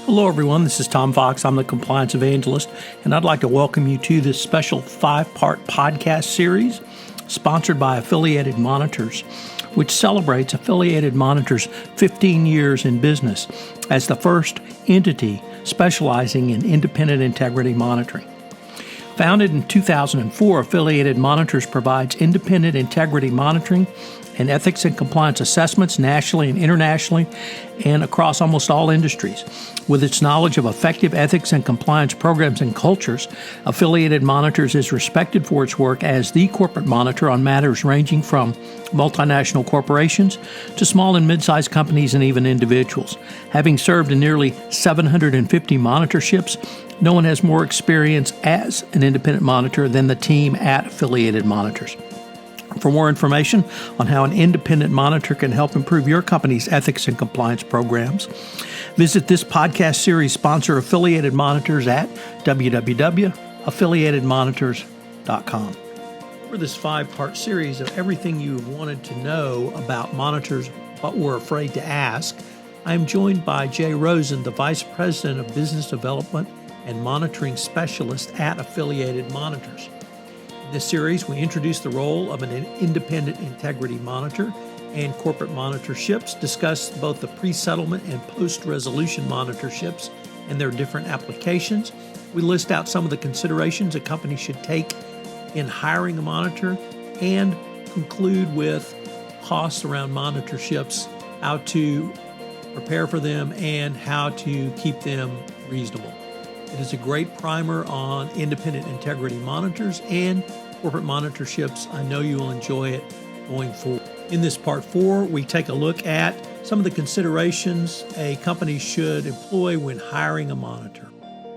Hello, everyone. This is Tom Fox. I'm the Compliance Evangelist, and I'd like to welcome you to this special 5-part podcast series sponsored by Affiliated Monitors, which celebrates Affiliated Monitors' 15 years in business as the first entity specializing in independent integrity monitoring. Founded in 2004, Affiliated Monitors provides independent integrity monitoring and ethics and compliance assessments nationally and internationally and across almost all industries. With its knowledge of effective ethics and compliance programs and cultures, Affiliated Monitors is respected for its work as the corporate monitor on matters ranging from multinational corporations to small and mid-sized companies and even individuals. Having served in nearly 750 monitorships, no one has more experience as an independent monitor than the team at Affiliated Monitors. For more information on how an independent monitor can help improve your company's ethics and compliance programs, visit this podcast series sponsor Affiliated Monitors at www.affiliatedmonitors.com. For this 5-part series of everything you've wanted to know about monitors but were afraid to ask, I am joined by Jay Rosen, the Vice President of Business Development and Monitoring Specialist at Affiliated Monitors. In this series, we introduce the role of an independent integrity monitor and corporate monitorships, discuss both the pre-settlement and post-resolution monitorships and their different applications. We list out some of the considerations a company should take in hiring a monitor and conclude with costs around monitorships, how to prepare for them, and how to keep them reasonable. It is a great primer on independent integrity monitors and corporate monitorships. I know you will enjoy it going forward. In this part 4, we take a look at some of the considerations a company should employ when hiring a monitor.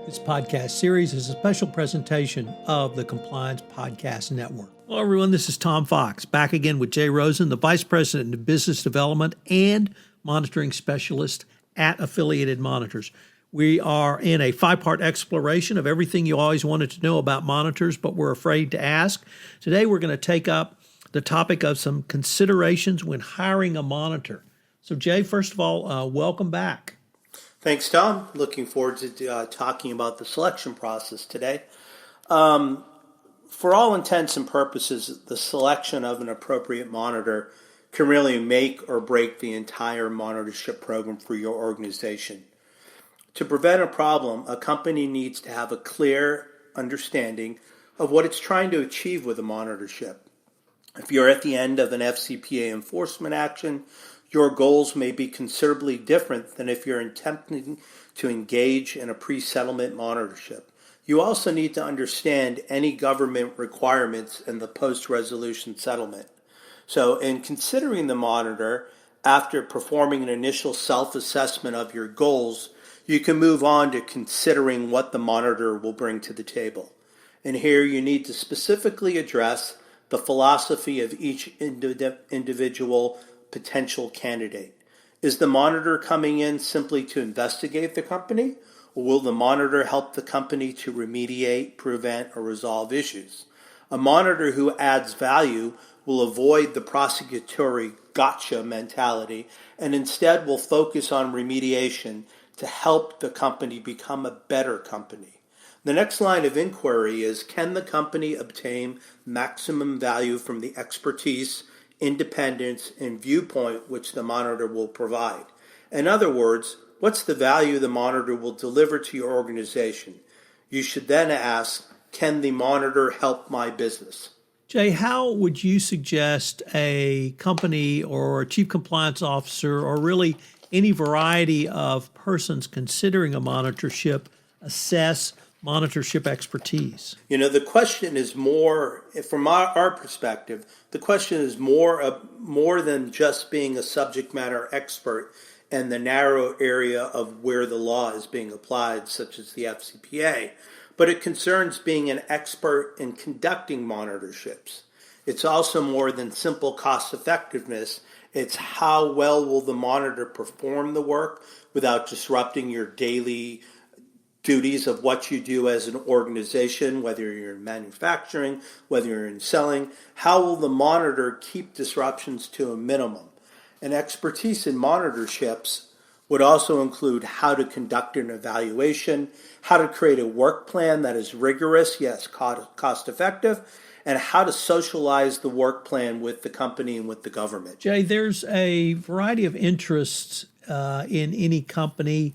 This podcast series is a special presentation of the Compliance Podcast Network. Hello, everyone. This is Tom Fox, back again with Jay Rosen, the Vice President of Business Development and Monitoring Specialist at Affiliated Monitors. We are in a 5-part exploration of everything you always wanted to know about monitors but were afraid to ask. Today, we're going to take up the topic of some considerations when hiring a monitor. So, Jay, first of all, welcome back. Thanks, Tom. Looking forward to talking about the selection process today. For all intents and purposes, the selection of an appropriate monitor can really make or break the entire monitorship program for your organization. To prevent a problem, a company needs to have a clear understanding of what it's trying to achieve with a monitorship. If you're at the end of an FCPA enforcement action, your goals may be considerably different than if you're attempting to engage in a pre-settlement monitorship. You also need to understand any government requirements in the post-resolution settlement. So in considering the monitor, after performing an initial self-assessment of your goals, you can move on to considering what the monitor will bring to the table. And here you need to specifically address the philosophy of each individual potential candidate. Is the monitor coming in simply to investigate the company, or will the monitor help the company to remediate, prevent, or resolve issues? A monitor who adds value will avoid the prosecutory gotcha mentality and instead will focus on remediation to help the company become a better company. The next line of inquiry is, can the company obtain maximum value from the expertise, independence, and viewpoint which the monitor will provide? In other words, what's the value the monitor will deliver to your organization? You should then ask, can the monitor help my business? Jay, how would you suggest a company or a chief compliance officer or really any variety of persons considering a monitorship assess monitorship expertise? You know, the question is more, from our perspective, the question is more than just being a subject matter expert in the narrow area of where the law is being applied, such as the FCPA, but it concerns being an expert in conducting monitorships. It's also more than simple cost effectiveness. It's how well will the monitor perform the work without disrupting your daily duties of what you do as an organization, whether you're in manufacturing, whether you're in selling. How will the monitor keep disruptions to a minimum? And expertise in monitorships would also include how to conduct an evaluation, how to create a work plan that is rigorous, yes, cost effective, and how to socialize the work plan with the company and with the government. Jay, there's a variety of interests in any company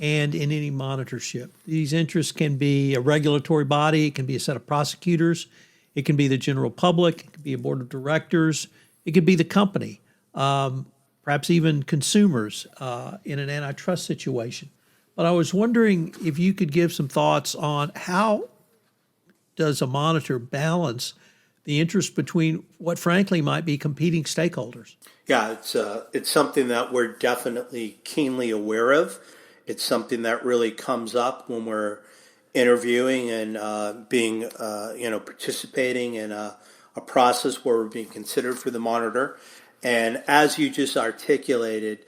and in any monitorship. These interests can be a regulatory body, it can be a set of prosecutors, it can be the general public, it can be a board of directors, it could be the company, perhaps even consumers in an antitrust situation. But I was wondering if you could give some thoughts on how does a monitor balance the interest between what frankly might be competing stakeholders? Yeah, it's something that we're definitely keenly aware of. It's something that really comes up when we're interviewing and being, participating in a process where we're being considered for the monitor. And as you just articulated,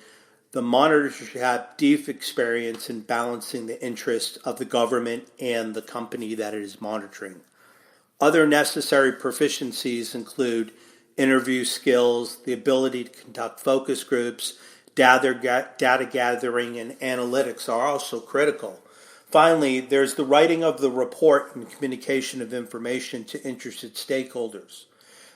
the monitor should have deep experience in balancing the interests of the government and the company that it is monitoring. Other necessary proficiencies include interview skills, the ability to conduct focus groups, data gathering, and analytics are also critical. Finally, there's the writing of the report and communication of information to interested stakeholders.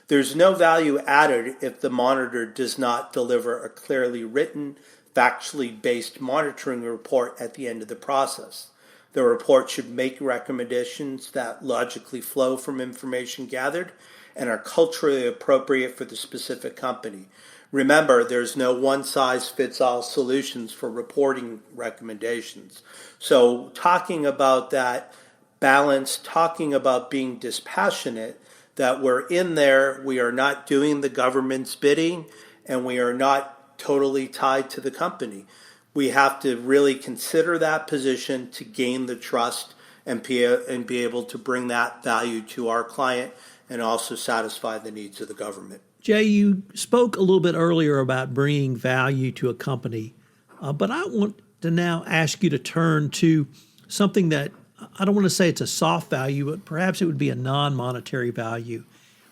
There's no value added if the monitor does not deliver a clearly written, factually based monitoring report at the end of the process. The report should make recommendations that logically flow from information gathered and are culturally appropriate for the specific company. Remember, there's no one-size-fits-all solutions for reporting recommendations. So talking about that balance, talking about being dispassionate, that we're in there, we are not doing the government's bidding, and we are not totally tied to the company. We have to really consider that position to gain the trust and be able to bring that value to our client and also satisfy the needs of the government. Jay, you spoke a little bit earlier about bringing value to a company, but I want to now ask you to turn to something that I don't want to say it's a soft value, but perhaps it would be a non-monetary value.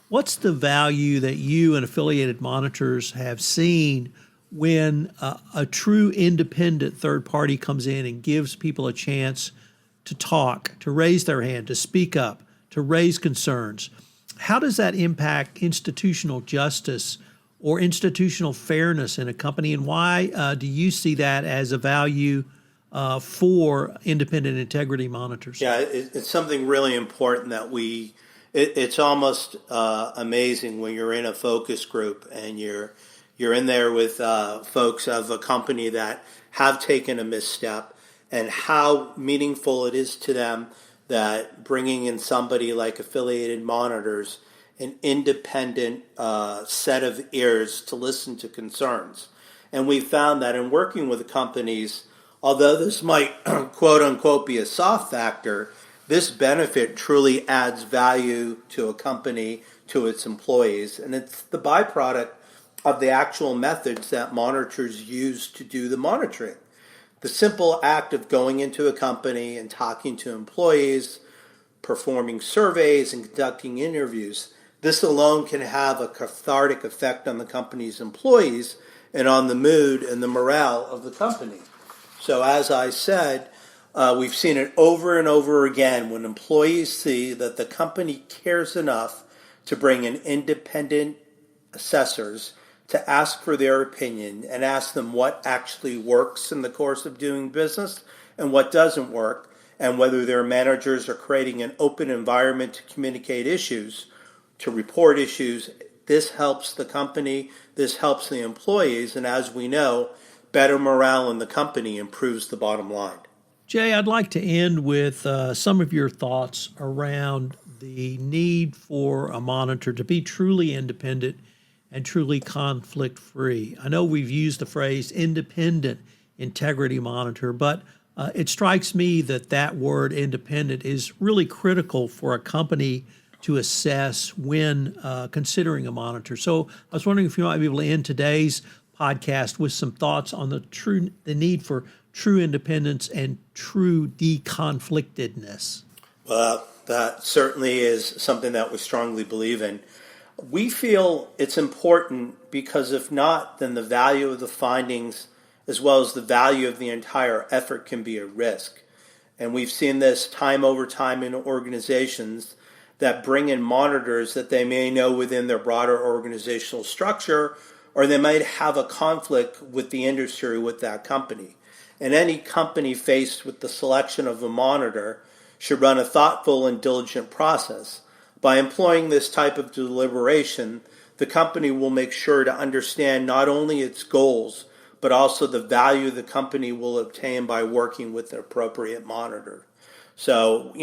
What's the value that you and affiliated monitors have seen when a true independent third party comes in and gives people a chance to talk, to raise their hand, to speak up, to raise concerns? How does that impact institutional justice or institutional fairness in a company, and why do you see that as a value for independent integrity monitors? Yeah, it's something really important that it's almost amazing when you're in a focus group and you're in there with folks of a company that have taken a misstep, and how meaningful it is to them that bringing in somebody like Affiliated Monitors, an independent set of ears to listen to concerns. And we found that in working with the companies, although this might quote unquote be a soft factor, this benefit truly adds value to a company, to its employees, and it's the byproduct of the actual methods that monitors use to do the monitoring. The simple act of going into a company and talking to employees, performing surveys, and conducting interviews, this alone can have a cathartic effect on the company's employees and on the mood and the morale of the company. So as I said, we've seen it over and over again when employees see that the company cares enough to bring in independent assessors to ask for their opinion and ask them what actually works in the course of doing business and what doesn't work, and whether their managers are creating an open environment to communicate issues, to report issues. This helps the company, this helps the employees, and as we know, better morale in the company improves the bottom line. Jay, I'd like to end with some of your thoughts around the need for a monitor to be truly independent and truly conflict-free. I know we've used the phrase independent integrity monitor, but it strikes me that word independent is really critical for a company to assess when considering a monitor. So I was wondering if you might be able to end today's podcast with some thoughts on the need for true independence and true deconflictedness. Well, that certainly is something that we strongly believe in. We feel it's important because if not, then the value of the findings as well as the value of the entire effort can be at risk. And we've seen this time over time in organizations that bring in monitors that they may know within their broader organizational structure, or they might have a conflict with the industry with that company. And any company faced with the selection of a monitor should run a thoughtful and diligent process. By employing this type of deliberation, the company will make sure to understand not only its goals, but also the value the company will obtain by working with the appropriate monitor. So,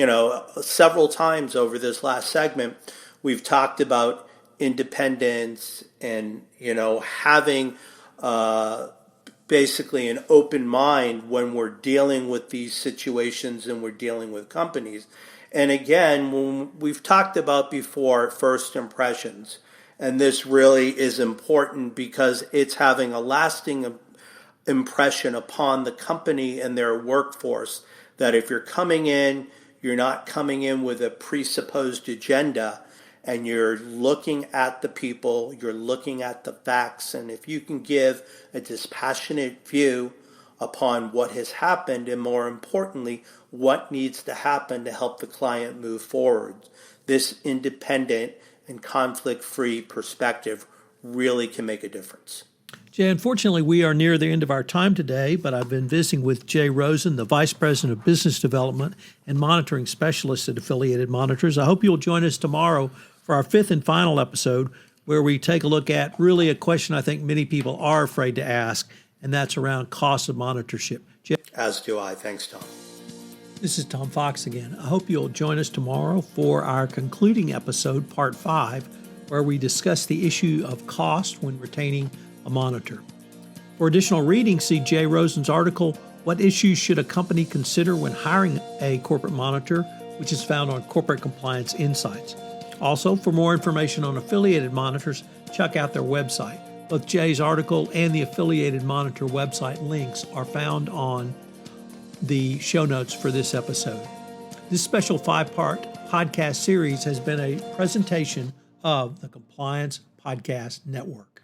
several times over this last segment, we've talked about independence and, having basically an open mind when we're dealing with these situations and we're dealing with companies. And again, when we've talked about before first impressions, and this really is important because it's having a lasting impression upon the company and their workforce, that if you're coming in, you're not coming in with a presupposed agenda, and you're looking at the people, you're looking at the facts, and if you can give a dispassionate view upon what has happened, and more importantly, what needs to happen to help the client move forward, this independent and conflict-free perspective really can make a difference. Jay, unfortunately, we are near the end of our time today, but I've been visiting with Jay Rosen, the Vice President of Business Development and Monitoring Specialist at Affiliated Monitors. I hope you'll join us tomorrow for our fifth and final episode, where we take a look at really a question I think many people are afraid to ask, and that's around cost of monitorship. Jay? As do I. Thanks, Tom. This is Tom Fox again. I hope you'll join us tomorrow for our concluding episode, Part 5, where we discuss the issue of cost when retaining a monitor. For additional reading, see Jay Rosen's article, What Issues Should a Company Consider When Hiring a Corporate Monitor?, which is found on Corporate Compliance Insights. Also, for more information on Affiliated Monitors, check out their website. Both Jay's article and the Affiliated Monitor website links are found on the show notes for this episode. This special 5-part podcast series has been a presentation of the Compliance Podcast Network.